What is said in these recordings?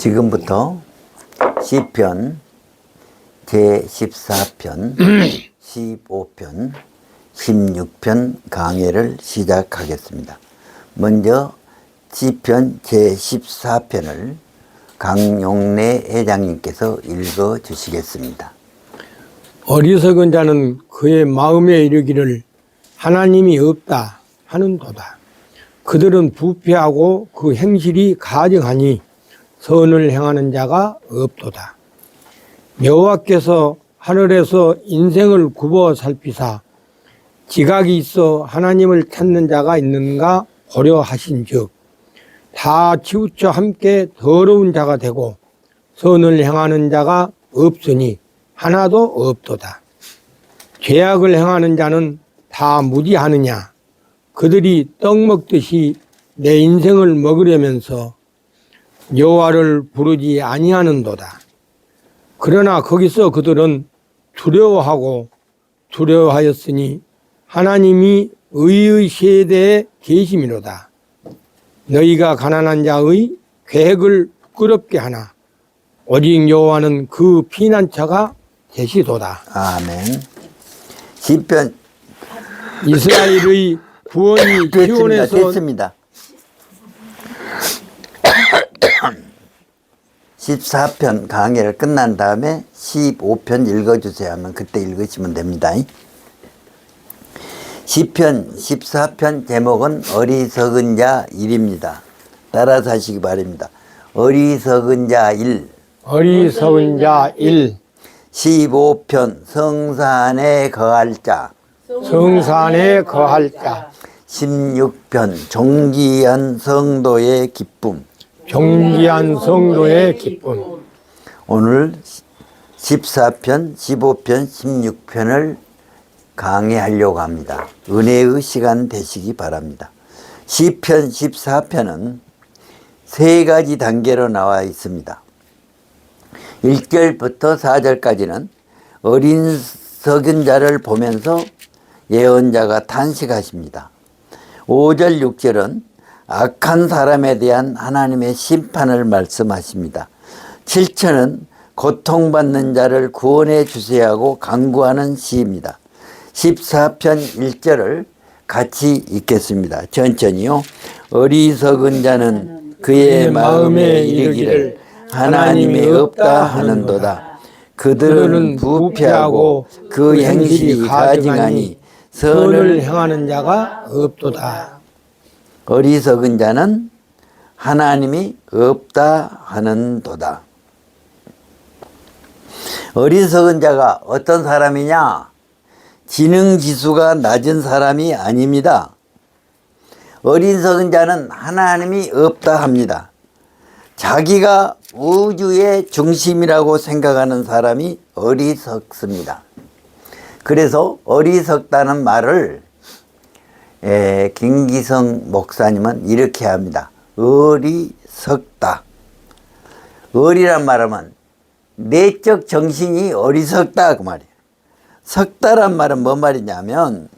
지금부터 시편 제14편, 15편, 16편 강해를 시작하겠습니다. 먼저 시편 제14편을 강용래 회장님께서 읽어 주시겠습니다. 어리석은 자는 그의 마음에 이르기를 하나님이 없다 하는도다. 그들은 부패하고 그 행실이 가증하니 선을 행하는 자가 없도다. 여호와께서 하늘에서 인생을 굽어 살피사 지각이 있어 하나님을 찾는 자가 있는가 고려하신즉 다 치우쳐 함께 더러운 자가 되고 선을 행하는 자가 없으니 하나도 없도다. 죄악을 행하는 자는 다 무지하느냐. 그들이 떡 먹듯이 내 인생을 먹으려면서 여호와를 부르지 아니하는도다. 그러나 거기서 그들은 두려워하였으니 하나님이 의의 세대에 계심이로다. 너희가 가난한 자의 계획을 부끄럽게 하나 오직 여호와는 그 피난처가 되시도다. 아멘. 시편 이스라엘의 구원이 시온에서 됐습니다. 14편 강해를 끝난 다음에 15편 읽어주세요 하면 그때 읽으시면 됩니다. 시편 14편 제목은 어리석은 자 1입니다. 따라서 하시기 바랍니다. 어리석은 자 1. 어리석은 자 1. 15편 성산에 거할 자. 성산에 거할 자. 16편 존귀한 성도의 기쁨. 존귀한 성도의 기쁨. 오늘 14편, 15편, 16편을 강의하려고 합니다. 은혜의 시간 되시기 바랍니다. 시편 14편은 세 가지 단계로 나와 있습니다. 1절부터 4절까지는 어리석은 자를 보면서 예언자가 탄식하십니다. 5절, 6절은 악한 사람에 대한 하나님의 심판을 말씀하십니다. 7절은 고통받는 자를 구원해 주세요 하고 간구하는 시입니다. 14편 1절을 같이 읽겠습니다. 천천히요. 어리석은 자는 그의 마음에 이르기를 하나님이 없다 하는도다. 그들은 부패하고 그 행실이 가증하니 선을 행하는 자가 없도다. 어리석은 자는 하나님이 없다 하는도다. 어리석은 자가 어떤 사람이냐? 지능지수가 낮은 사람이 아닙니다. 어리석은 자는 하나님이 없다 합니다. 자기가 우주의 중심이라고 생각하는 사람이 어리석습니다. 그래서 어리석다는 말을 김기성 목사님은 이렇게 합니다. 어리석다. 어리란 말하면 내적 정신이 어리석다 그 말이에요. 석다란 말은 뭔 말이냐면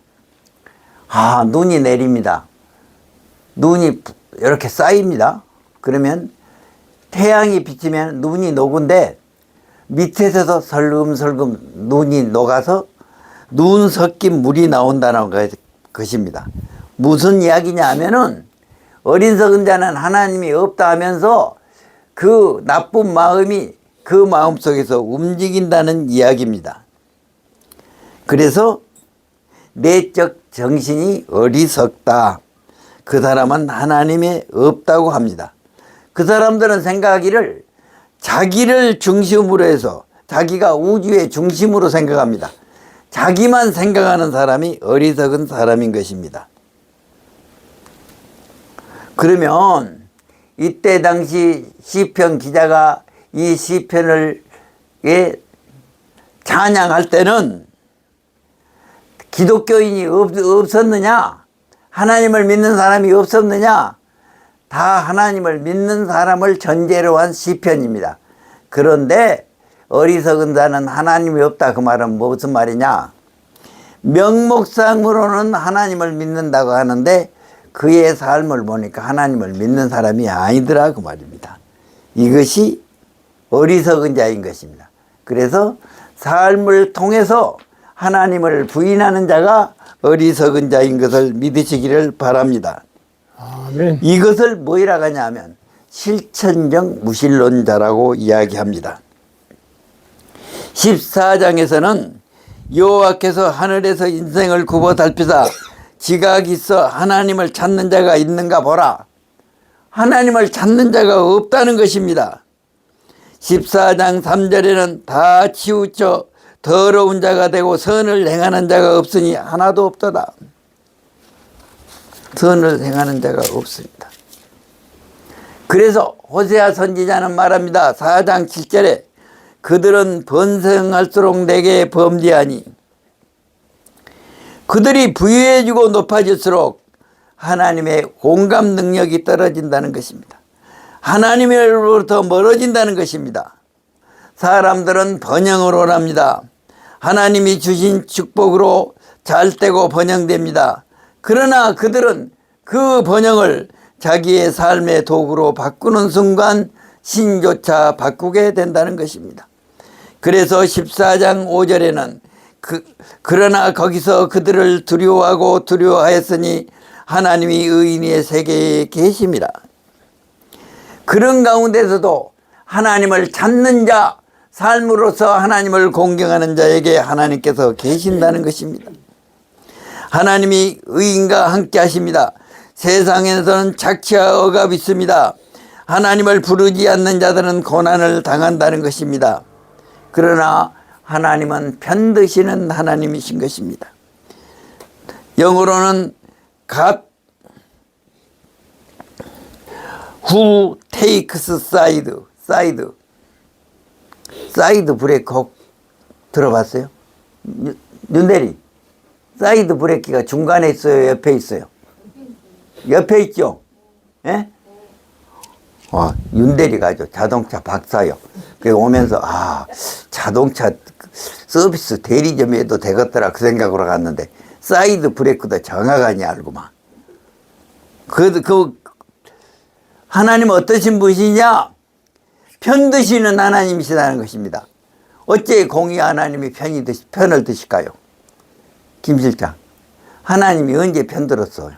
눈이 내립니다. 눈이 이렇게 쌓입니다. 그러면 태양이 비치면 눈이 녹은데 밑에서도 설금설금 눈이 녹아서 눈 섞인 물이 나온다는 것입니다. 무슨 이야기냐 하면은 어리석은 자는 하나님이 없다 하면서 그 나쁜 마음이 그 마음 속에서 움직인다는 이야기입니다. 그래서 내적 정신이 어리석다. 그 사람은 하나님이 없다고 합니다. 그 사람들은 생각하기를 자기를 중심으로 해서 자기가 우주의 중심으로 생각합니다. 자기만 생각하는 사람이 어리석은 사람인 것입니다. 그러면 이때 당시 시편 기자가 이 시편을 찬양할 때는 기독교인이 없었느냐? 하나님을 믿는 사람이 없었느냐? 다 하나님을 믿는 사람을 전제로 한 시편입니다. 그런데 어리석은 자는 하나님이 없다 그 말은 무슨 말이냐? 명목상으로는 하나님을 믿는다고 하는데 그의 삶을 보니까 하나님을 믿는 사람이 아니더라 그 말입니다. 이것이 어리석은 자인 것입니다. 그래서 삶을 통해서 하나님을 부인하는 자가 어리석은 자인 것을 믿으시기를 바랍니다. 아멘. 이것을 뭐이라고 하냐면 실천적 무신론자라고 이야기합니다. 14장에서는 여호와께서 하늘에서 인생을 굽어 달피사 지각 있어 하나님을 찾는 자가 있는가 보라. 하나님을 찾는 자가 없다는 것입니다. 14장 3절에는 다 치우쳐 더러운 자가 되고 선을 행하는 자가 없으니 하나도 없도다. 선을 행하는 자가 없습니다. 그래서 호세아 선지자는 말합니다. 4장 7절에 그들은 번성할수록 내게 범죄하니 그들이 부유해지고 높아질수록 하나님의 공감 능력이 떨어진다는 것입니다. 하나님으로부터 멀어진다는 것입니다. 사람들은 번영을 원합니다. 하나님이 주신 축복으로 잘되고 번영됩니다. 그러나 그들은 그 번영을 자기의 삶의 도구로 바꾸는 순간 신조차 바꾸게 된다는 것입니다. 그래서 14장 5절에는 그러나 거기서 그들을 두려워하고 두려워하였으니 하나님이 의인의 세계에 계십니다. 그런 가운데서도 하나님을 찾는 자, 삶으로서 하나님을 공경하는 자에게 하나님께서 계신다는 것입니다. 하나님이 의인과 함께 하십니다. 세상에서는 착취와 억압이 있습니다. 하나님을 부르지 않는 자들은 고난을 당한다는 것입니다. 그러나 하나님은 편드시는 하나님이신 것입니다. 영어로는 God who takes side 브레이크 혹 들어봤어요? 윤대리, 사이드 브레이크가 중간에 있어요? 옆에 있어요? 옆에 있죠? 예? 와, 윤대리가 아주 자동차 박사요. 그래 오면서 자동차 서비스 대리점에 해도 되겠더라 그 생각으로 갔는데 사이드 브레이크도 정확하니 알고만. 하나님 어떠신 분이냐? 편드시는 하나님이시다는 것입니다. 어째 공의 하나님이 편을 드실까요? 김 실장, 하나님이 언제 편들었어요?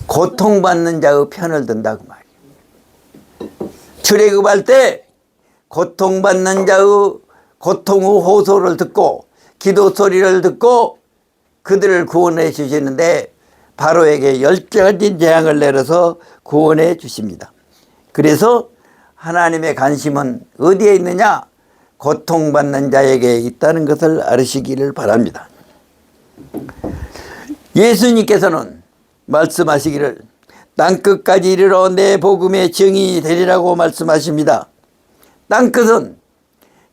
고통받는 자의 편을 든다고 말이에요. 출애굽할 때 고통받는 자의 고통의 호소를 듣고 기도 소리를 듣고 그들을 구원해 주시는데 바로에게 10가지 재앙을 내려서 구원해 주십니다. 그래서 하나님의 관심은 어디에 있느냐? 고통받는 자에게 있다는 것을 알으시기를 바랍니다. 예수님께서는 말씀하시기를 땅끝까지 이르러 내 복음의 증인이 되리라고 말씀하십니다. 땅끝은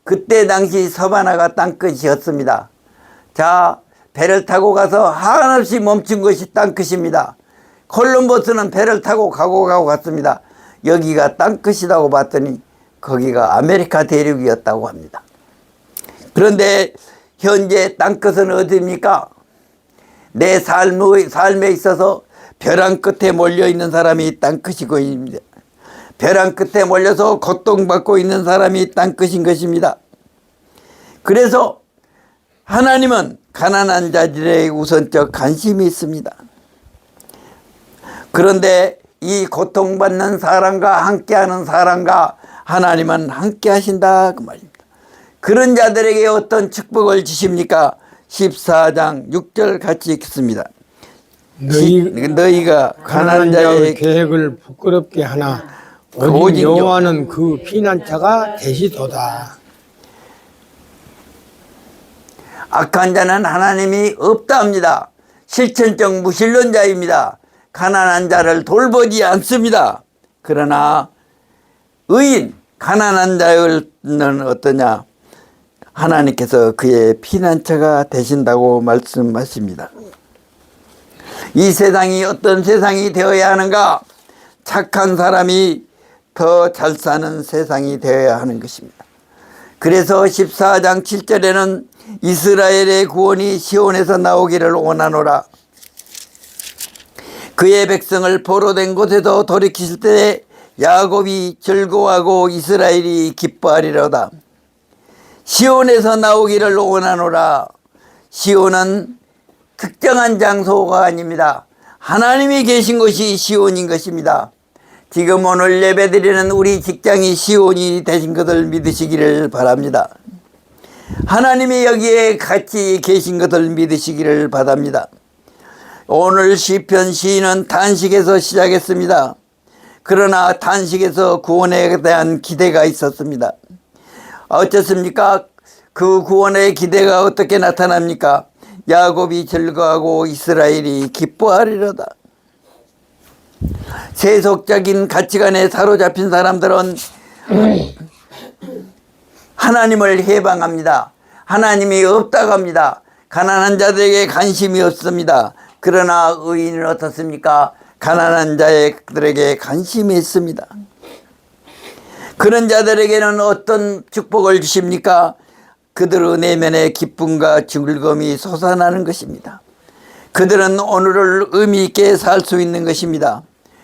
그때 당시 서바나가 땅끝이었습니다. 자, 배를 타고 가서 한없이 멈춘 것이 땅끝입니다. 콜럼버스는 배를 타고 가고 갔습니다. 여기가 땅끝이라고 봤더니 거기가 아메리카 대륙이었다고 합니다. 그런데 현재 땅끝은 어디입니까? 내 삶에 있어서 벼랑 끝에 몰려있는 사람이 땅끝이고입니다. 벼랑 끝에 몰려서 고통받고 있는 사람이 땅끝인 것입니다. 그래서 하나님은 가난한 자들의 우선적 관심이 있습니다. 그런데 이 고통받는 사람과 함께하는 사람과 하나님은 함께 하신다 그 말입니다. 그런 자들에게 어떤 축복을 주십니까? 14장 6절 같이 읽습니다. 너희가 가난한 자의 계획을 부끄럽게 하나 오직 여호와는 그 피난처가 되시도다. 악한 자는 하나님이 없다 합니다. 실천적 무신론자입니다. 가난한 자를 돌보지 않습니다. 그러나 의인, 가난한 자는 어떠냐? 하나님께서 그의 피난처가 되신다고 말씀하십니다. 이 세상이 어떤 세상이 되어야 하는가? 착한 사람이 더 잘 사는 세상이 되어야 하는 것입니다. 그래서 14장 7절에는 이스라엘의 구원이 시온에서 나오기를 원하노라. 그의 백성을 포로된 곳에서 돌이키실 때 야곱이 즐거워하고 이스라엘이 기뻐하리로다. 시온에서 나오기를 원하노라. 시온은 특정한 장소가 아닙니다. 하나님이 계신 곳이 시온인 것입니다. 지금 오늘 예배드리는 우리 직장이 시온이 되신 것을 믿으시기를 바랍니다. 하나님이 여기에 같이 계신 것을 믿으시기를 바랍니다. 오늘 시편 시인은 탄식에서 시작했습니다. 그러나 탄식에서 구원에 대한 기대가 있었습니다. 어떻습니까? 그 구원의 기대가 어떻게 나타납니까? 야곱이 즐거워하고 이스라엘이 기뻐하리로다. 세속적인 가치관에 사로잡힌 사람들은 하나님을 해방합니다. 하나님이 없다고 합니다. 가난한 자들에게 관심이 없습니다. 그러나 의인은 어떻습니까? 가난한 자들에게 관심이 있습니다. 그런 자들에게는 어떤 축복을 주십니까? 그들의 내면에 기쁨과 즐거움이 솟아나는 것입니다. 그들은 오늘을 의미 있게 살 수 있는 것입니다.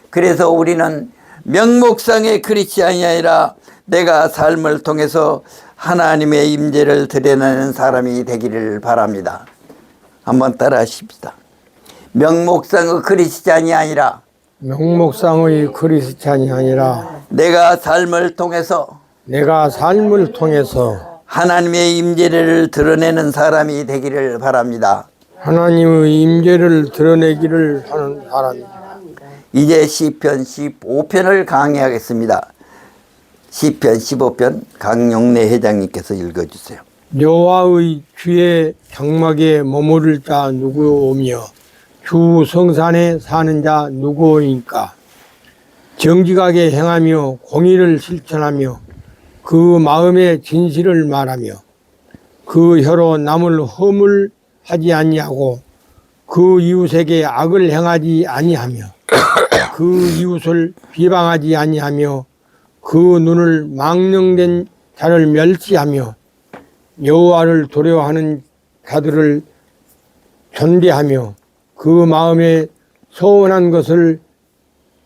그래서 우리는 명목상의 크리스찬이 아니라 내가 삶을 통해서 하나님의 임재를 드러내는 사람이 되기를 바랍니다. 한번 따라 하십시다. 명목상의 크리스찬이 아니라 명목상의 크리스찬이 아니라 내가 삶을 통해서 하나님의 임재를 드러내는 사람이 되기를 바랍니다. 하나님의 임재를 드러내기를 하는 사람입니다. 이제 시편 15편을 강의하겠습니다. 시편 15편 강용래 회장님께서 읽어주세요. 여호와의 주의 장막에 머무를 자 누구오며 주 성산에 사는 자 누구오니까. 정직하게 행하며 공의를 실천하며 그 마음에 진실을 말하며 그 혀로 남을 허물하지 아니하고 그 이웃에게 악을 행하지 아니하며 그 이웃을 비방하지 아니하며 그 눈을 망령된 자를 멸시하며 여호와를 두려워하는 자들을 존대하며 그 마음에 소원한 것을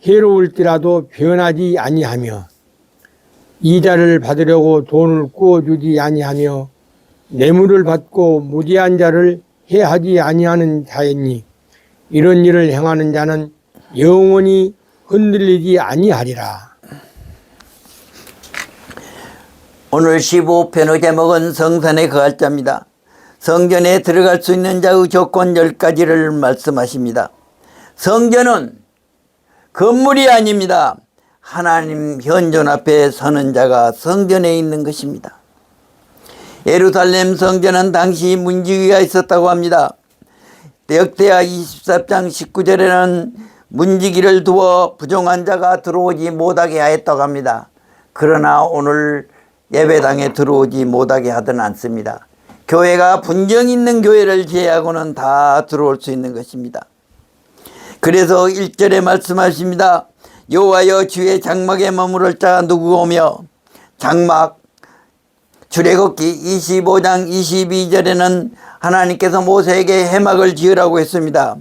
해로울지라도 변하지 아니하며 이자를 받으려고 돈을 꾸어주지 아니하며 뇌물을 받고 무지한 자를 해하지 아니하는 자이니 이런 일을 행하는 자는 영원히 흔들리지 아니하리라. 오늘 15편의 제목은 성산에 거할 자입니다. 성전에 들어갈 수 있는 자의 조건 10가지를 말씀하십니다. 성전은 건물이 아닙니다. 하나님 현존 앞에 서는 자가 성전에 있는 것입니다. 예루살렘 성전은 당시 문지기가 있었다고 합니다. 역대하 24장 19절에는 문지기를 두어 부정한 자가 들어오지 못하게 하였다고 합니다. 그러나 오늘 예배당에 들어오지 못하게 하든 않습니다. 교회가 분정 있는 교회를 제외하고는 다 들어올 수 있는 것입니다. 그래서 1절에 말씀하십니다. 여호와여 주의 장막에 머무를 자 누구오며. 장막, 출애굽기 25장 22절에는 하나님께서 모세에게 해막을 지으라고 했습니다.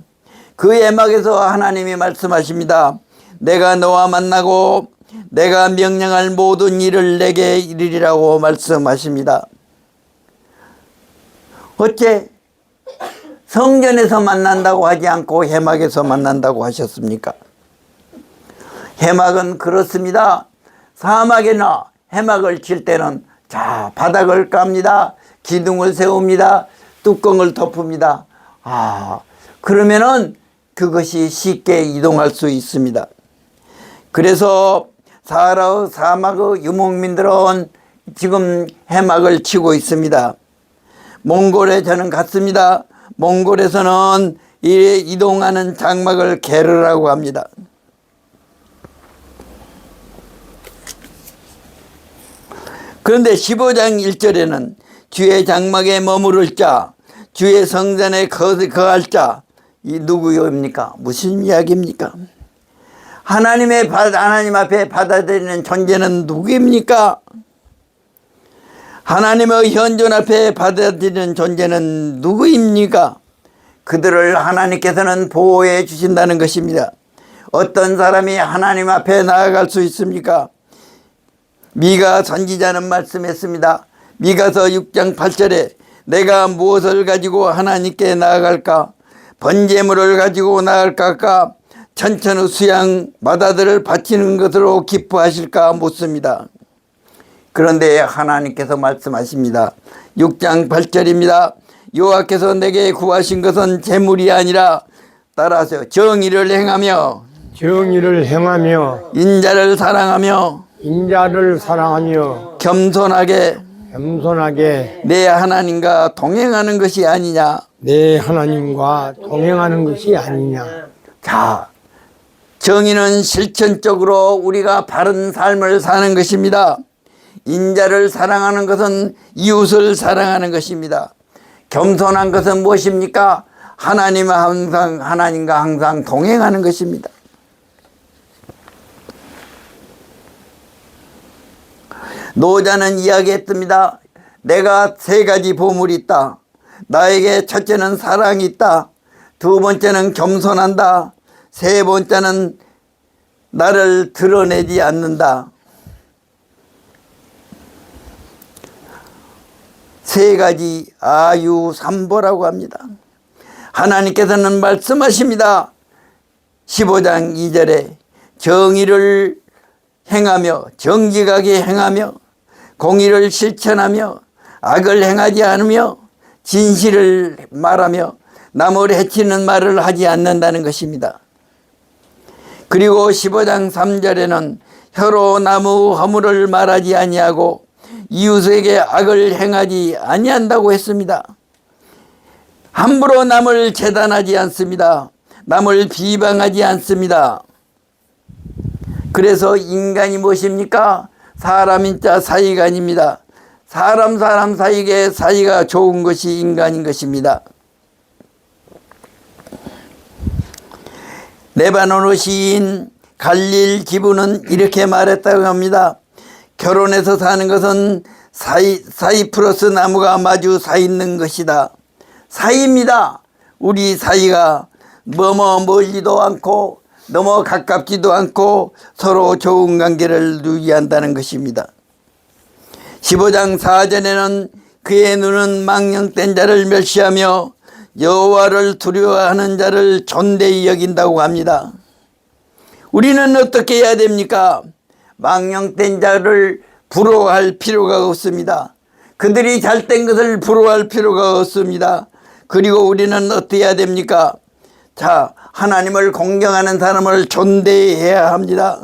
그 해막에서 하나님이 말씀하십니다. 내가 너와 만나고 내가 명령할 모든 일을 내게 이르리라고 말씀하십니다. 어째 성전에서 만난다고 하지 않고 해막에서 만난다고 하셨습니까? 해막은 그렇습니다. 사막에나 해막을 칠 때는 자 바닥을 깝니다. 기둥을 세웁니다. 뚜껑을 덮습니다. 그러면은 그것이 쉽게 이동할 수 있습니다. 그래서 사하라 사막의 유목민들은 지금 해막을 치고 있습니다. 몽골에 저는 갔습니다. 몽골에서는 이 이동하는 장막을 게르라고 합니다. 그런데 15장 1절에는 주의 장막에 머무를 자, 주의 성전에 거할 자, 이 누구입니까? 무슨 이야기입니까? 하나님 앞에 받아들이는 존재는 누구입니까? 하나님의 현존 앞에 받아들이는 존재는 누구입니까? 그들을 하나님께서는 보호해 주신다는 것입니다. 어떤 사람이 하나님 앞에 나아갈 수 있습니까? 미가 선지자는 말씀했습니다. 미가서 6장 8절에 내가 무엇을 가지고 하나님께 나아갈까? 번제물을 가지고 나아갈까? 천천의 수양 마다들을 바치는 것으로 기뻐하실까 묻습니다. 그런데 하나님께서 말씀하십니다. 6장 8절입니다. 여호와께서 내게 구하신 것은 재물이 아니라 따라하세요. 정의를 행하며 정의를 행하며 인자를 사랑하며 인자를 사랑하며 겸손하게 내 하나님과 동행하는 것이 아니냐. 하나님과 동행하는 것이 아니냐. 자, 정의는 실천적으로 우리가 바른 삶을 사는 것입니다. 인자를 사랑하는 것은 이웃을 사랑하는 것입니다. 겸손한 것은 무엇입니까? 하나님과 항상 동행하는 것입니다. 노자는 이야기했습니다. 내가 3가지 보물이 있다. 나에게 첫째는 사랑이 있다. 2번째는 겸손한다. 3번째는 나를 드러내지 않는다. 3가지 아유삼보라고 합니다. 하나님께서는 말씀하십니다. 15장 2절에 정의를 행하며 정직하게 행하며 공의를 실천하며 악을 행하지 않으며 진실을 말하며 남을 해치는 말을 하지 않는다는 것입니다. 그리고 15장 3절에는 혀로 남의 허물을 말하지 아니하고 이웃에게 악을 행하지 아니한다고 했습니다. 함부로 남을 재단하지 않습니다. 남을 비방하지 않습니다. 그래서 인간이 무엇입니까? 사람인자 사이간입니다. 사람 사이에 사이가 좋은 것이 인간인 것입니다. 레바논의 시인 갈릴 기브는 이렇게 말했다고 합니다. 결혼해서 사는 것은 사이프러스 나무가 마주 사 있는 것이다. 사이입니다. 우리 사이가 너무 멀지도 않고 너무 가깝지도 않고 서로 좋은 관계를 유지한다는 것입니다. 15장 4절에는 그의 눈은 망령된 자를 멸시하며 여호와를 두려워하는 자를 존대히 여긴다고 합니다. 우리는 어떻게 해야 됩니까? 망령된 자를 부러워할 필요가 없습니다. 그들이 잘된 것을 부러워할 필요가 없습니다. 그리고 우리는 어떻게 해야 됩니까? 자, 하나님을 공경하는 사람을 존대해야 합니다.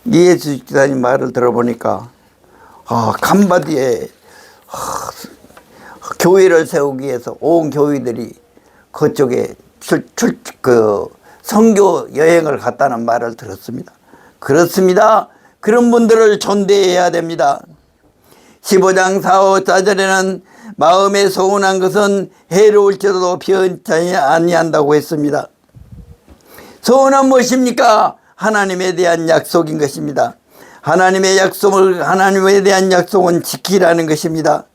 이예수 집사님 말을 들어보니까 간바디에 교회를 세우기 위해서 온 교회들이 그쪽에 선교 여행을 갔다는 말을 들었습니다. 그렇습니다. 그런 분들을 존대해야 됩니다. 15장 4, 5절에는 마음에 소원한 것은 해로울지라도 변치 아니한다고 했습니다. 소원은 무엇입니까? 하나님에 대한 약속인 것입니다. 하나님에 대한 약속은 지키라는 것입니다.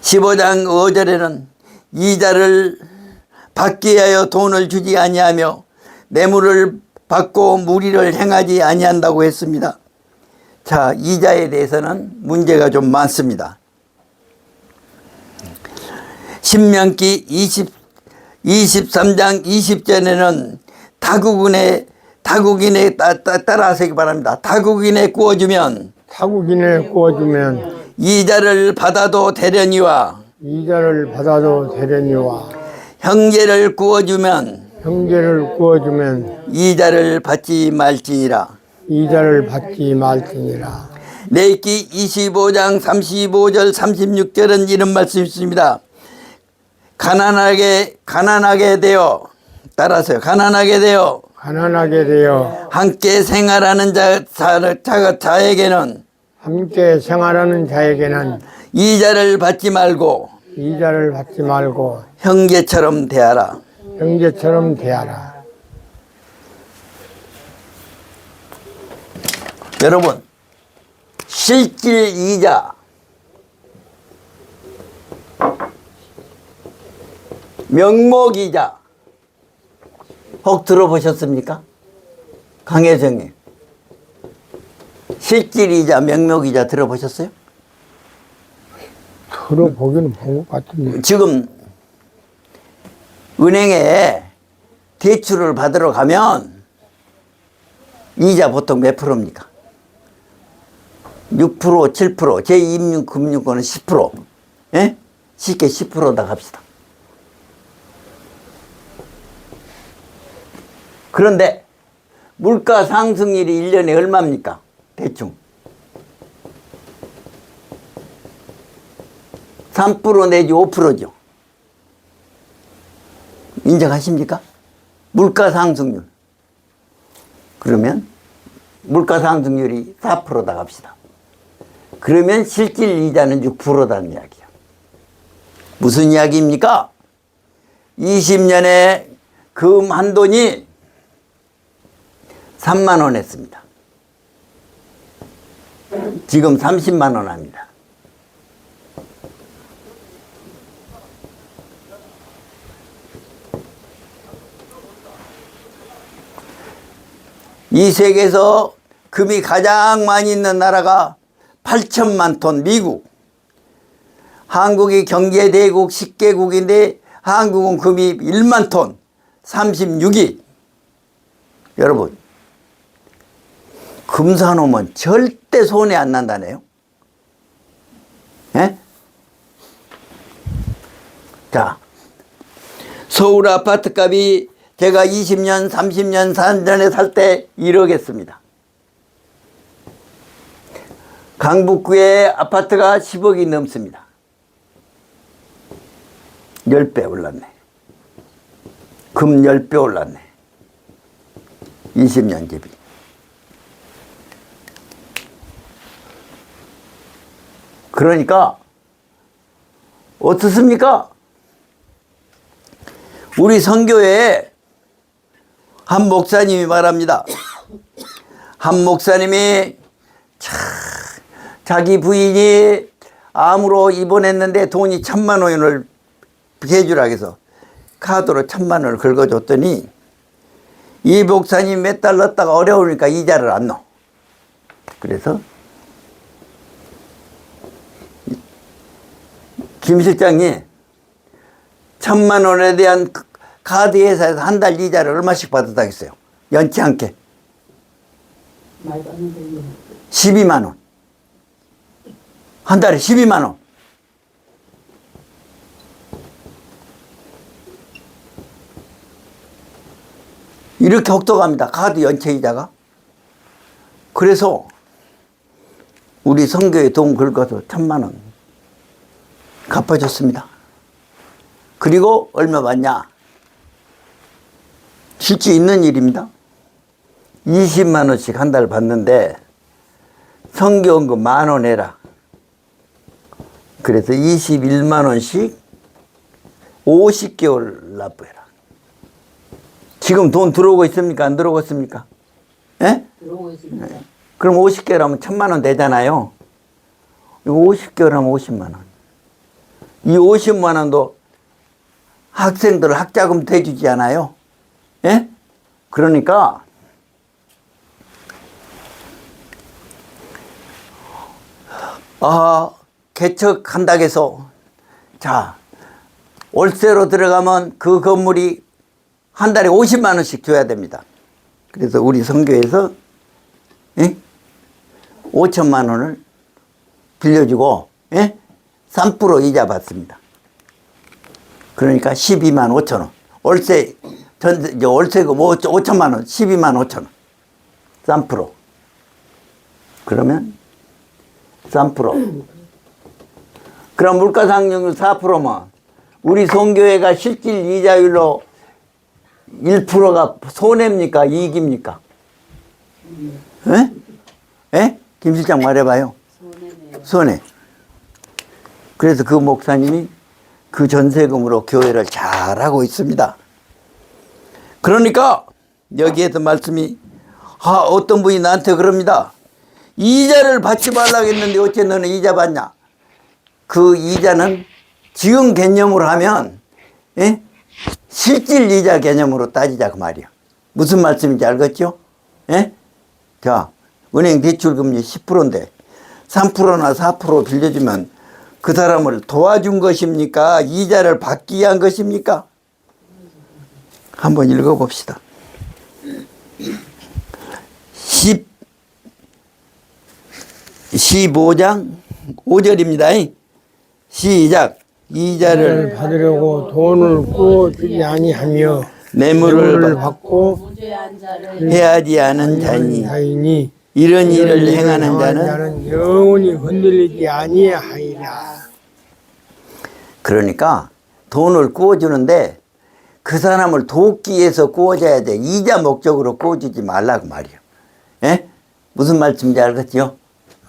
15장 5절에는 이자를 받기 위하여 돈을 주지 아니하며 뇌물을 받고 무리를 행하지 아니한다고 했습니다. 자, 이자에 대해서는 문제가 좀 많습니다. 신명기 23장 20절에는 타국인에 따라 하시기 바랍니다. 타국인에 구워주면 이자를 받아도 되려니와 형제를 구워주면 이자를 받지 말지니라. 레위기 25장 35절 36절은 이런 말씀이 있습니다. 가난하게 되어 따라서요. 가난하게 되어 함께 생활하는 자에게는 이자를 받지 말고 형제처럼 대하라. 여러분, 실질 이자, 명목 이자, 혹 들어보셨습니까? 강혜정님. 실질이자 명목이자 들어보셨어요? 들어보기는 본 것 같은데. 지금 은행에 대출을 받으러 가면 이자 보통 몇 프로입니까? 6%, 7%, 제2금융권은 10%. 예? 쉽게 10%다 갑시다. 그런데 물가 상승률이 1년에 얼마입니까? 대충 3% 내지 5%죠. 인정하십니까? 물가 상승률. 그러면 물가 상승률이 4%다 갑시다. 그러면 실질 이자는 6%다는 이야기야. 무슨 이야기입니까? 20년에 금 한 돈이 3만 원 했습니다. 지금 30만 원 합니다. 이 세계에서 금이 가장 많이 있는 나라가 8천만 톤 미국. 한국이 경제대국 10개국인데 한국은 금이 1만 톤 36위. 여러분, 금 사놓으면 절대 손해 안 난다네요. 예? 자, 서울 아파트 값이 제가 20년, 30년, 4년에 살 때 1억이었습니다. 강북구의 아파트가 10억이 넘습니다. 10배 올랐네. 금 10배 올랐네. 20년 대비. 그러니까 어떻습니까? 우리 선교회에 한 목사님이 말합니다. 한 목사님이 자기 부인이 암으로 입원했는데 돈이 1,000만 원을 해주라 해서 카드로 1,000만 원을 긁어줬더니 이 목사님 몇 달 넣었다가 어려우니까 이자를 안 넣어. 그래서 김 실장이 1,000만 원에 대한 카드 회사에서 한 달 이자를 얼마씩 받았다겠어요? 연치 않게. 12만 원. 한 달에 12만 원. 이렇게 혹독합니다. 카드 연체 이자가. 그래서 우리 선교에 돈 긁어서 1,000만 원 갚아줬습니다. 그리고 얼마 받냐? 실제 있는 일입니다. 20만 원씩 한 달 받는데 선교원금 10,000원 해라. 그래서 21만 원씩 50개월 납부해라. 지금 돈 들어오고 있습니까? 안 들어오고 있습니까? 예? 들어오고 있습니다. 네. 그럼 50개월 하면 1,000만 원 되잖아요. 이거 50개월 하면 50만 원. 이 50만 원도 학생들 학자금 대주지 않아요? 예? 그러니까 개척한다고 해서 자 월세로 들어가면 그 건물이 한 달에 50만 원씩 줘야 됩니다. 그래서 우리 선교에서 5천만 원을 빌려주고 3% 이자 받습니다. 그러니까 12만 5천 원. 월세 월세금 5천만 원, 12만 5천 원. 3%. 그러면 3%. 그럼 물가상승률 4%면 우리 선교회가 실질 이자율로 1%가 손해입니까? 이익입니까? 예? 김 실장 말해봐요. 손해. 그래서 그 목사님이 그 전세금으로 교회를 잘하고 있습니다. 그러니까 여기에서 말씀이 어떤 분이 나한테 그럽니다. 이자를 받지 말라고 했는데 어째 너는 이자 받냐? 그 이자는 지금 개념으로 하면 실질 이자 개념으로 따지자 그 말이야. 무슨 말씀인지 알겠죠? 예? 자, 은행 대출금리 10%인데 3%나 4% 빌려주면 그 사람을 도와준 것입니까? 이자를 받기 위한 것입니까? 한번 읽어봅시다. 15장 5절입니다. 시작. 이자를 받으려고 돈을 꾸어주지 아니하며 뇌물을 받고 해야지 않은 자니 자이니 이런 일을 행하는 자는 영원히 흔들리지 아니하리라. 그러니까 돈을 꾸어주는데 그 사람을 돕기 위해서 꾸어줘야 돼. 이자 목적으로 꾸어주지 말라고 말이요. 예? 무슨 말씀인지 알겠죠?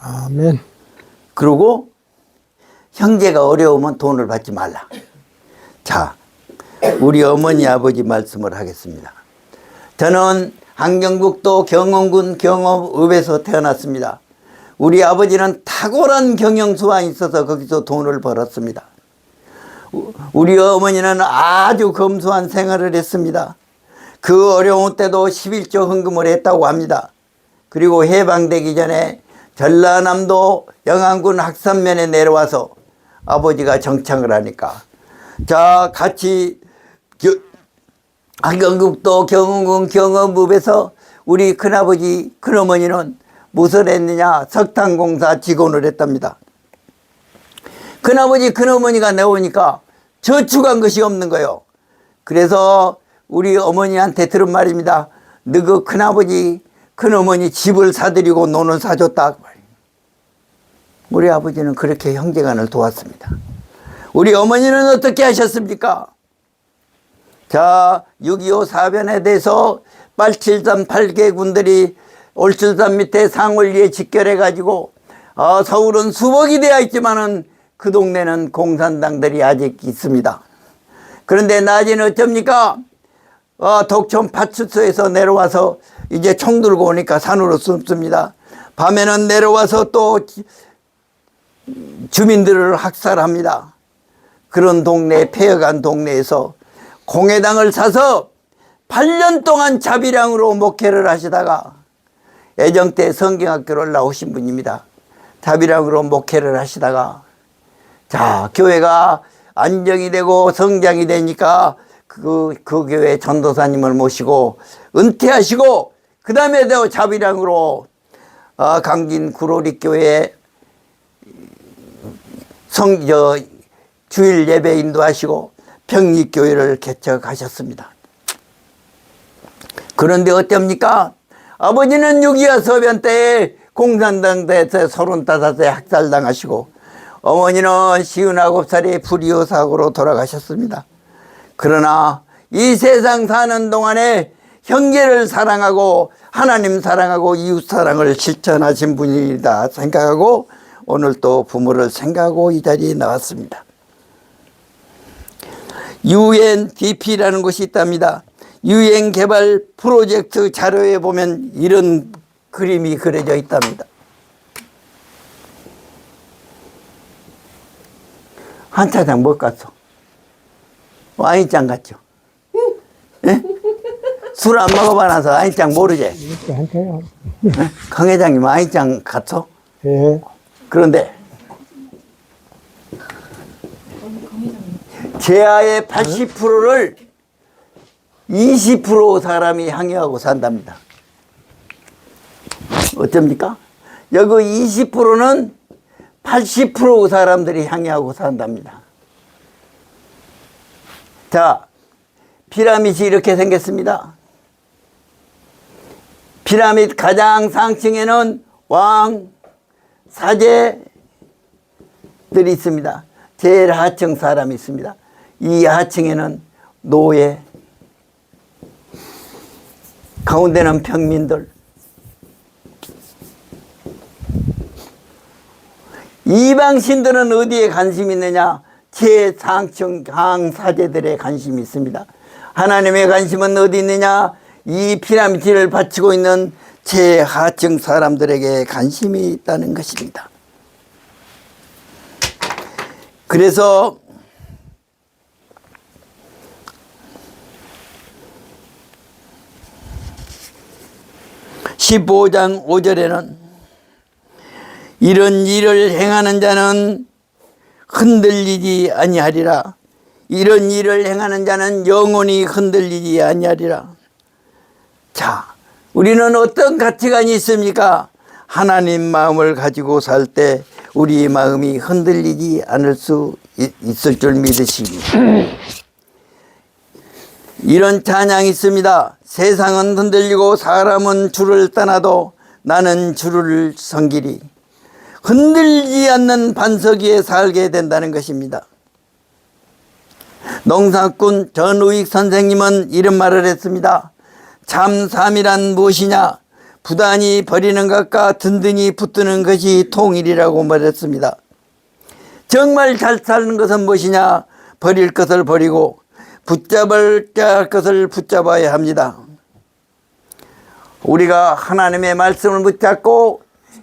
아멘. 그리고 형제가 어려우면 돈을 받지 말라. 자, 우리 어머니 아버지 말씀을 하겠습니다. 저는 함경북도 경원군 경업읍에서 태어났습니다. 우리 아버지는 탁월한 경영수완이 있어서 거기서 돈을 벌었습니다. 우리 어머니는 아주 검소한 생활을 했습니다. 그 어려운 때도 11조 헌금을 했다고 합니다. 그리고 해방되기 전에 전라남도 영안군 학산면에 내려와서 아버지가 정착을 하니까 자 같이 함경북도 경원군 경업읍에서 우리 큰아버지 큰어머니는 무엇을 했느냐, 석탄공사 직원을 했답니다. 큰아버지 큰어머니가 나오니까 저축한 것이 없는 거예요. 그래서 우리 어머니한테 들은 말입니다. 너그 큰아버지 큰어머니 집을 사드리고 논을 사줬다. 우리 아버지는 그렇게 형제간을 도왔습니다. 우리 어머니는 어떻게 하셨습니까? 자, 6.25 사변에 대해서 873 8개군들이 올출산 밑에 상월리에 집결해 가지고 서울은 수복이 되어 있지만은 그 동네는 공산당들이 아직 있습니다. 그런데 낮에는 어쩝니까? 독촌 파출소에서 내려와서 이제 총 들고 오니까 산으로 숨습니다. 밤에는 내려와서 또 주민들을 학살합니다. 그런 동네, 폐허간 동네에서 공회당을 사서 8년 동안 자비량으로 목회를 하시다가 애정때 성경학교를 나오신 분입니다. 자비량으로 목회를 하시다가 자, 교회가 안정이 되고 성장이 되니까 그 교회 전도사님을 모시고 은퇴하시고 그 다음에 자비량으로 강진 구로리교회 주일 예배 인도하시고 평립교회를 개척하셨습니다. 그런데 어쩝니까? 아버지는 6.25 서변 때에 공산당에서 35세 학살당하시고 어머니는 59살에 불이호 사고로 돌아가셨습니다. 그러나 이 세상 사는 동안에 형제를 사랑하고 하나님 사랑하고 이웃 사랑을 실천하신 분이다 생각하고 오늘 또 부모를 생각하고 이 자리에 나왔습니다. UNDP라는 곳이 있답니다. 유엔 개발 프로젝트 자료에 보면 이런 그림이 그려져 있답니다. 한 차장 뭐 같소? 와인잔 같죠? 예? 술 안 먹어봐서 와인잔 모르지? 강 회장님 와인잔 같소? 예. 그런데 제아의 80%를 20% 사람이 항해하고 산답니다. 어쩝니까? 여기 20%는 80% 사람들이 항해하고 산답니다. 자, 피라밋이 이렇게 생겼습니다. 피라밋 가장 상층에는 왕, 사제들이 있습니다. 제일 하층 사람이 있습니다. 이 하층에는 노예, 가운데는 평민들. 이방신들은 어디에 관심이 있느냐? 제상층 강사제들의 관심이 있습니다. 하나님의 관심은 어디 있느냐? 이 피라미드를 바치고 있는 제하층 사람들에게 관심이 있다는 것입니다. 그래서 15장 5절에는 이런 일을 행하는 자는 흔들리지 아니하리라. 이런 일을 행하는 자는 영원히 흔들리지 아니하리라. 자, 우리는 어떤 가치관이 있습니까? 하나님 마음을 가지고 살 때 우리 마음이 흔들리지 않을 수 있을 줄 믿으시기. 이런 찬양이 있습니다. 세상은 흔들리고 사람은 주를 떠나도 나는 주를 섬기리. 흔들리지 않는 반석 위에 살게 된다는 것입니다. 농사꾼 전우익 선생님은 이런 말을 했습니다. 참 삶이란 무엇이냐? 부단히 버리는 것과 든든히 붙드는 것이 통일이라고 말했습니다. 정말 잘 사는 것은 무엇이냐? 버릴 것을 버리고 붙잡을 것을 붙잡아야 합니다. 우리가 하나님의 말씀을 붙잡고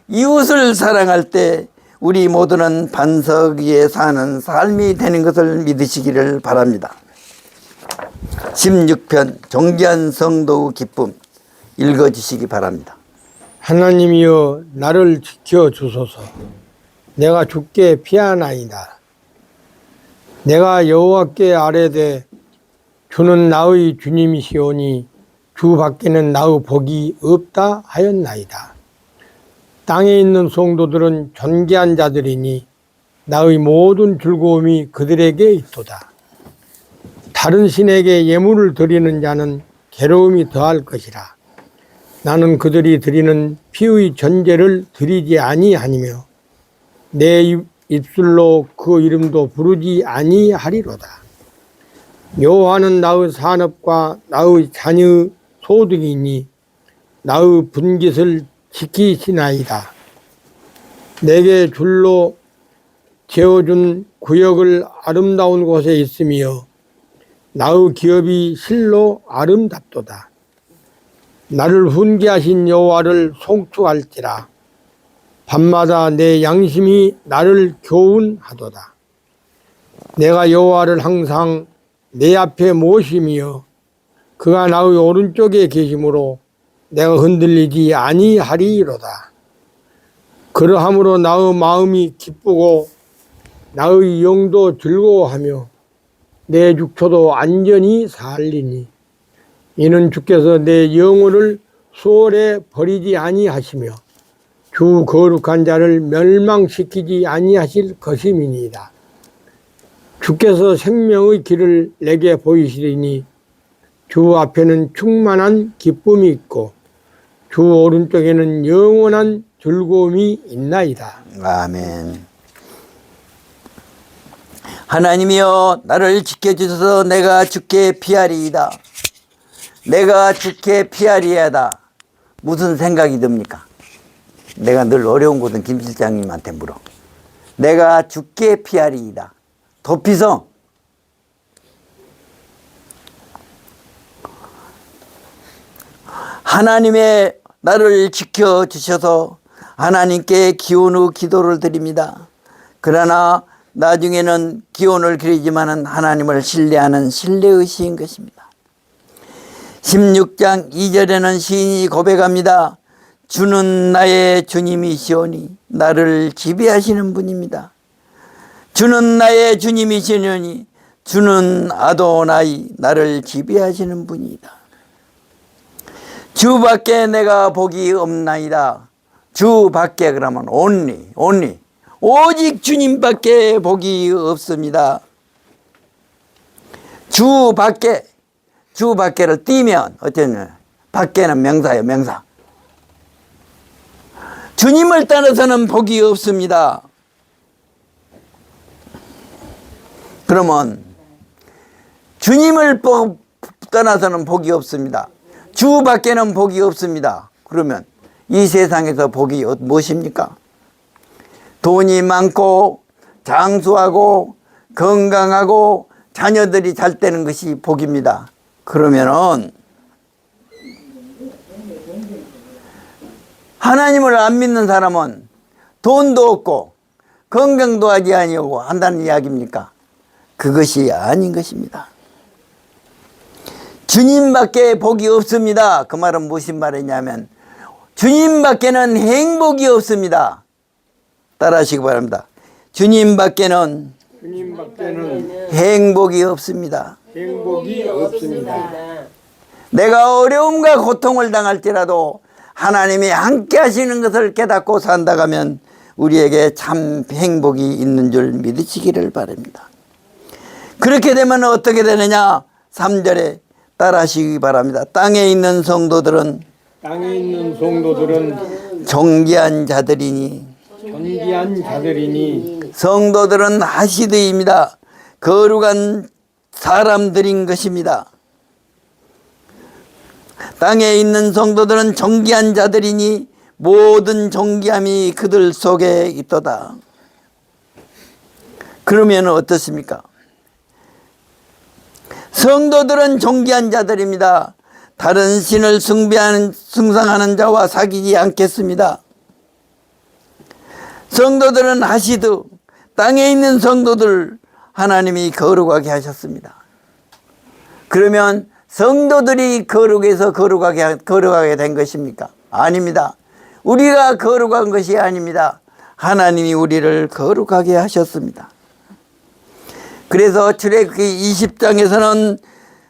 이웃을 사랑할 때 우리 모두는 반석 위에 사는 삶이 되는 것을 믿으시기를 바랍니다. 16편 존귀한 성도의 기쁨 읽어주시기 바랍니다. 하나님이여 나를 지켜주소서. 내가 주께 피하나이다. 내가 여호와께 아뢰되 주는 나의 주님이시오니 주 밖에는 나의 복이 없다 하였나이다. 땅에 있는 성도들은 존귀한 자들이니 나의 모든 즐거움이 그들에게 있도다. 다른 신에게 예물을 드리는 자는 괴로움이 더할 것이라. 나는 그들이 드리는 피의 전제를 드리지 아니하니며 내 입술로 그 이름도 부르지 아니하리로다. 여호와는 나의 산업과 나의 자녀의 소득이니 나의 분깃을 지키시나이다. 내게 줄로 재어준 구역을 아름다운 곳에 있으며 나의 기업이 실로 아름답도다. 나를 훈계하신 여호와를 송축할지라. 밤마다 내 양심이 나를 교훈하도다. 내가 여호와를 항상 내 앞에 모시며 그가 나의 오른쪽에 계심으로 내가 흔들리지 아니하리로다. 그러함으로 나의 마음이 기쁘고 나의 영도 즐거워하며 내 육초도 안전히 살리니 이는 주께서 내 영혼을 수월에 버리지 아니하시며 주 거룩한 자를 멸망시키지 아니하실 것임이니이다. 주께서 생명의 길을 내게 보이시리니 주 앞에는 충만한 기쁨이 있고 주 오른쪽에는 영원한 즐거움이 있나이다. 아멘. 하나님이여 나를 지켜주셔서 내가 주께 피하리이다. 내가 주께 피하리이다. 무슨 생각이 듭니까? 내가 늘 어려운 곳은 김 실장님한테 물어. 내가 주께 피하리이다. 도피성. 하나님의 나를 지켜주셔서 하나님께 기원의 기도를 드립니다. 그러나 나중에는 기원을 드리지만은 하나님을 신뢰하는 신뢰의 시인 것입니다. 16장 2절에는 시인이 고백합니다. 주는 나의 주님이시오니 나를 지배하시는 분입니다. 주는 나의 주님이시오니 주는 아도나이 나를 지배하시는 분이다. 주밖에 내가 복이 없나이다. 주밖에 그러면 only 오직 주님밖에 복이 없습니다. 주밖에를 띄면 어쩌냐? 밖에는 명사예요, 명사. 주님을 따라서는 복이 없습니다. 그러면 주님을 떠나서는 복이 없습니다. 주밖에는 복이 없습니다. 그러면 이 세상에서 복이 무엇입니까? 돈이 많고 장수하고 건강하고 자녀들이 잘 되는 것이 복입니다. 그러면은 하나님을 안 믿는 사람은 돈도 없고 건강도 하지 아니하고 한다는 이야기입니까? 그것이 아닌 것입니다. 주님밖에 복이 없습니다. 그 말은 무슨 말이냐면 주님밖에는 행복이 없습니다. 따라하시기 바랍니다. 주님밖에는 행복이 없습니다. 행복이 없습니다. 내가 어려움과 고통을 당할지라도 하나님이 함께 하시는 것을 깨닫고 산다면 우리에게 참 행복이 있는 줄 믿으시기를 바랍니다. 그렇게 되면 어떻게 되느냐? 3절에 따라하시기 바랍니다. 땅에 있는 성도들은 존귀한 자들이니 성도들은 하시드입니다. 거룩한 사람들인 것입니다. 땅에 있는 성도들은 존귀한 자들이니 모든 존귀함이 그들 속에 있도다. 그러면 어떻습니까? 성도들은 존귀한 자들입니다. 다른 신을 숭상하는 자와 사귀지 않겠습니다. 성도들은 하시드, 땅에 있는 성도들 하나님이 거룩하게 하셨습니다. 그러면 성도들이 거룩해서 거룩하게 된 것입니까? 아닙니다. 우리가 거룩한 것이 아닙니다. 하나님이 우리를 거룩하게 하셨습니다. 그래서 출애굽기 20장에서는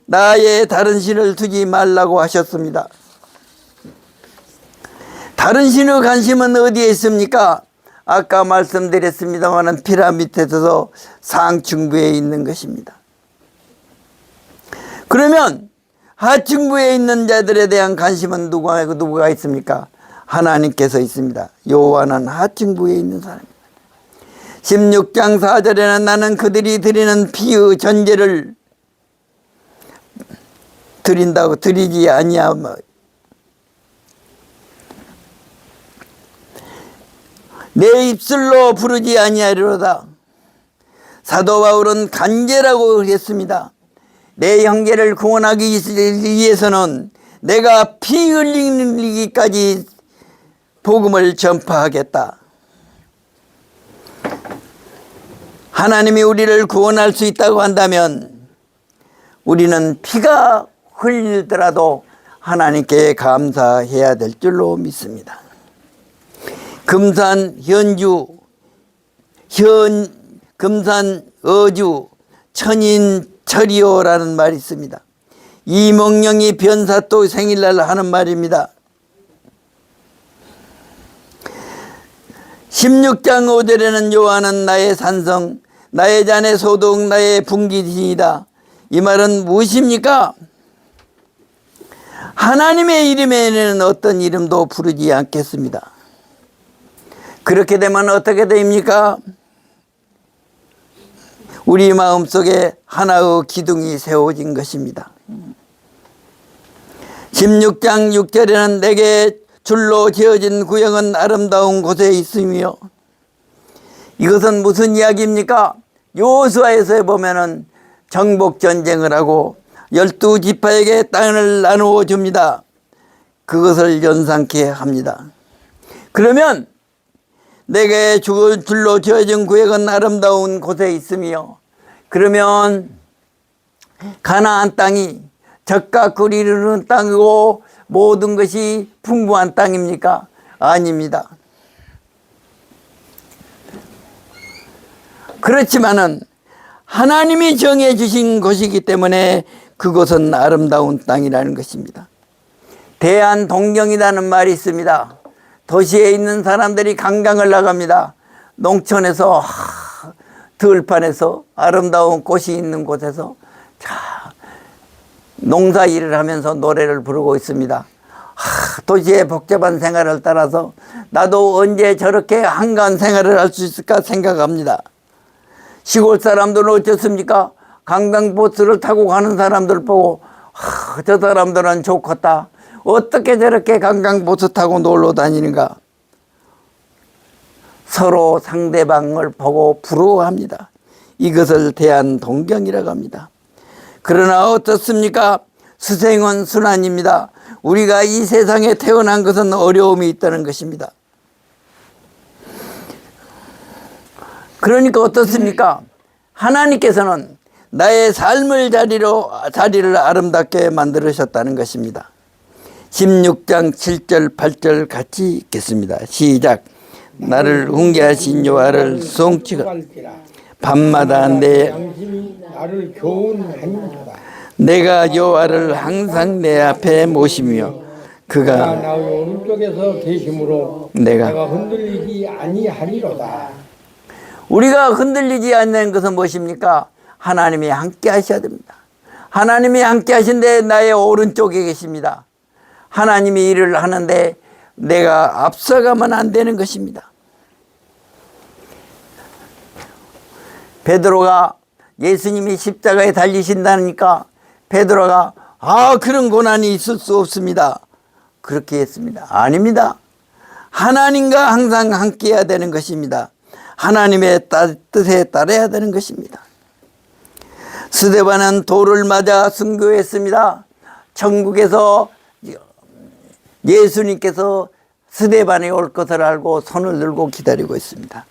나의 다른 신을 두지 말라고 하셨습니다. 다른 신의 관심은 어디에 있습니까? 아까 말씀드렸습니다만 피라미드에서 상층부에 있는 것입니다. 그러면 하층부에 있는 자들에 대한 관심은 누구가 있습니까? 하나님께서 있습니다. 여호와는 하층부에 있는 사람입니다. 16장 4절에는 나는 그들이 드리는 피의 전제를 드리지 아니하며 내 입술로 부르지 아니하리로다. 사도 바울은 간제라고 했습니다. 내 형제를 구원하기 위해서는 내가 피 흘리기까지 복음을 전파하겠다. 하나님이 우리를 구원할 수 있다고 한다면 우리는 피가 흘리더라도 하나님께 감사해야 될 줄로 믿습니다. 금산 어주 천인철이오라는 말이 있습니다. 이몽룡이 변사또 생일날 하는 말입니다. 16장 5절에는 요한은 나의 산성, 나의 자네 소동, 나의 분기신이다. 이 말은 무엇입니까? 하나님의 이름에는 어떤 이름도 부르지 않겠습니다. 그렇게 되면 어떻게 됩니까? 우리 마음속에 하나의 기둥이 세워진 것입니다. 16장 6절에는 내게 줄로 지어진 구역은 아름다운 곳에 있으며, 이것은 무슨 이야기입니까? 여호수아에서 보면은 정복전쟁을 하고 12지파에게 땅을 나누어 줍니다. 그것을 연상케 합니다. 그러면 내게 줄로 지어진 구역은 아름다운 곳에 있으며, 그러면 가나안 땅이 젖과 꿀이 흐르는 땅이고 모든 것이 풍부한 땅입니까? 아닙니다. 그렇지만은 하나님이 정해 주신 곳이기 때문에 그곳은 아름다운 땅이라는 것입니다. 대한동경이라는 말이 있습니다. 도시에 있는 사람들이 관광을 나갑니다. 농촌에서 들판에서 아름다운 꽃이 있는 곳에서 농사 일을 하면서 노래를 부르고 있습니다. 도시의 복잡한 생활을 따라서 나도 언제 저렇게 한가한 생활을 할 수 있을까 생각합니다. 시골 사람들은 어떻습니까? 관광버스를 타고 가는 사람들 보고 저 사람들은 좋겠다. 어떻게 저렇게 관광버스 타고 놀러 다니는가? 서로 상대방을 보고 부러워합니다. 이것을 대한동경이라고 합니다. 그러나 어떻습니까? 수생은 순환입니다. 우리가 이 세상에 태어난 것은 어려움이 있다는 것입니다. 그러니까 어떻습니까? 하나님께서는 나의 삶을 자리를 아름답게 만들으셨다는 것입니다. 16장 7절 8절 같이 읽겠습니다. 시작. 나를 훈계하신 여호와를 송치고 밤마다 내 양심이 나를 교훈하니라. 내가 여호와를 항상 내 앞에 모시며 그가 나 오른쪽에서 계심으로 내가 내가 흔들리지 아니하리로다. 우리가 흔들리지 않는 것은 무엇입니까? 하나님이 함께 하셔야 됩니다. 하나님이 함께 하신데 나의 오른쪽에 계십니다. 하나님이 일을 하는데 내가 앞서가면 안 되는 것입니다. 베드로가 예수님이 십자가에 달리신다니까 베드로가 그런 고난이 있을 수 없습니다. 그렇게 했습니다. 아닙니다. 하나님과 항상 함께 해야 되는 것입니다. 하나님의 뜻에 따라야 되는 것입니다. 스데반은 돌을 맞아 순교했습니다. 천국에서 예수님께서 스데반이 올 것을 알고 손을 들고 기다리고 있습니다.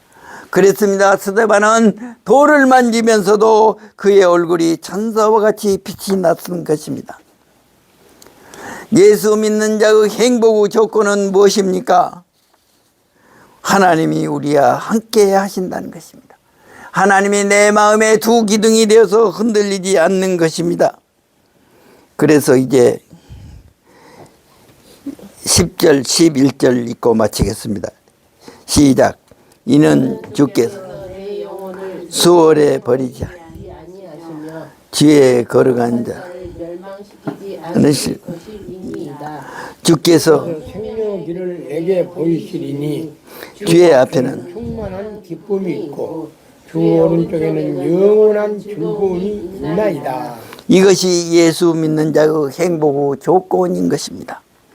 그랬습니다. 스데반은 돌을 만지면서도 그의 얼굴이 천사와 같이 빛이 났던 것입니다. 예수 믿는 자의 행복의 조건은 무엇입니까? 하나님이 우리와 함께 하신다는 것입니다. 하나님이 내 마음의 두 기둥이 되어서 흔들리지 않는 것입니다. 그래서 이제 10절 11절 읽고 마치겠습니다. 시작. 이는 주께서 수월에 버리지 뒤에 걸어간 자 주께서 생명의 길을 내게 보이시리니 뒤에 앞에는 충만한 기쁨이 있고 주 오른쪽에는 영원한 즐거움이 있나이다. 이것이 예수 믿는 자의 행복의 조건인 것입니다.